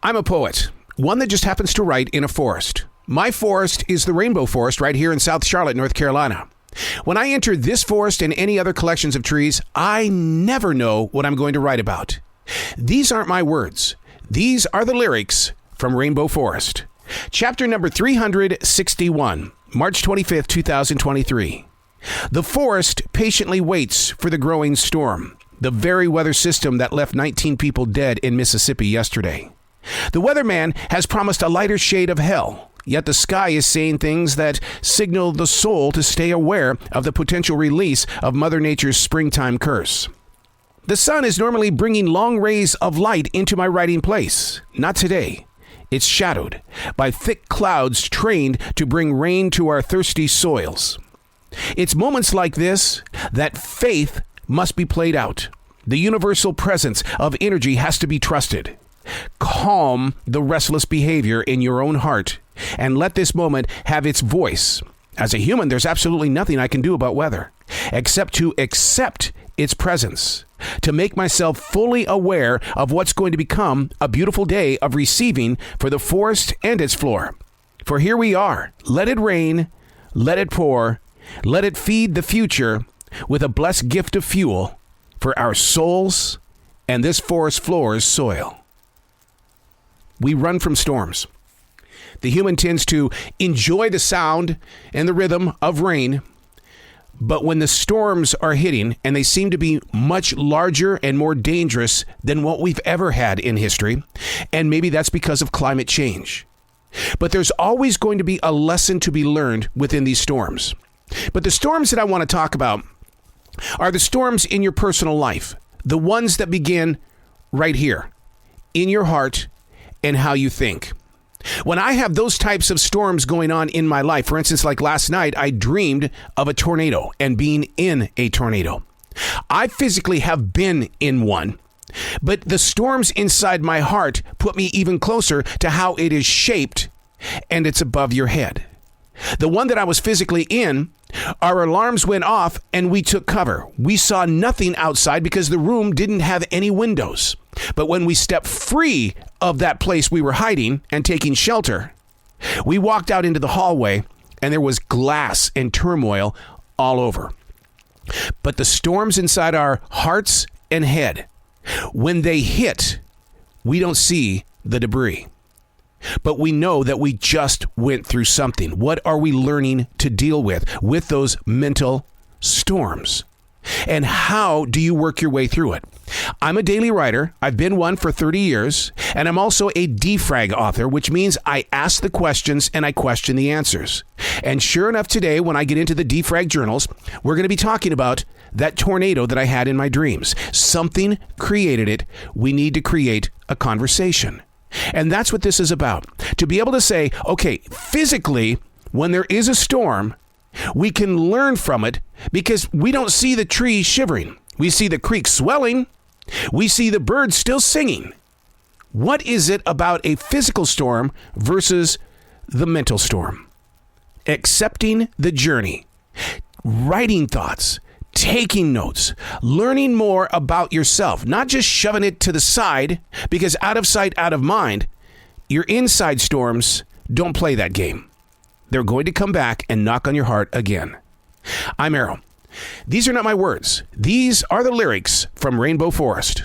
I'm a poet, one that just happens to write in a forest. My forest is the Rainbow Forest right here in South Charlotte, North Carolina. When I enter this forest and any other collections of trees, I never know what I'm going to write about. These aren't my words. These are the lyrics from Rainbow Forest. Chapter number 361, March 25th, 2023. The forest patiently waits for the growing storm, the very weather system that left 19 people dead in Mississippi yesterday. The weatherman has promised a lighter shade of hell, yet the sky is saying things that signal the soul to stay aware of the potential release of Mother Nature's springtime curse. The sun is normally bringing long rays of light into my writing place. Not today. It's shadowed by thick clouds trained to bring rain to our thirsty soils. It's moments like this that faith must be played out. The universal presence of energy has to be trusted. Calm the restless behavior in your own heart and let this moment have its voice. As a human, there's absolutely nothing I can do about weather except to accept its presence, to make myself fully aware of what's going to become a beautiful day of receiving for the forest and its floor. For here we are. Let it rain, let it pour, let it feed the future with a blessed gift of fuel for our souls and this forest floor's soil. We run from storms. The human tends to enjoy the sound and the rhythm of rain, but when the storms are hitting, and they seem to be much larger and more dangerous than what we've ever had in history, and maybe that's because of climate change. But there's always going to be a lesson to be learned within these storms. But the storms that I want to talk about are the storms in your personal life, the ones that begin right here, in your heart and how you think. When I have those types of storms going on in my life, for instance, like last night, I dreamed of a tornado and being in a tornado. I physically have been in one, but the storms inside my heart put me even closer to how it is shaped, and it's above your head. The one that I was physically in, our alarms went off and we took cover. We saw nothing outside because the room didn't have any windows. But when we stepped free of that place we were hiding and taking shelter, we walked out into the hallway and there was glass and turmoil all over. But the storms inside our hearts and head, when they hit, we don't see the debris. But we know that we just went through something. What are we learning to deal with those mental storms? And how do you work your way through it? I'm a daily writer. I've been one for 30 years, and I'm also a defrag author, which means I ask the questions and I question the answers. And sure enough, today, when I get into the defrag journals, we're going to be talking about that tornado that I had in my dreams. Something created it. We need to create a conversation. And that's what this is about. To be able to say, okay, physically, when there is a storm, we can learn from it because we don't see the trees shivering. We see the creek swelling. We see the birds still singing. What is it about a physical storm versus the mental storm? Accepting the journey, writing thoughts, taking notes, learning more about yourself, not just shoving it to the side because out of sight, out of mind. Your inside storms don't play that game. They're going to come back and knock on your heart again. I'm Errol. These are not my words. These are the lyrics from Rainbow Forest.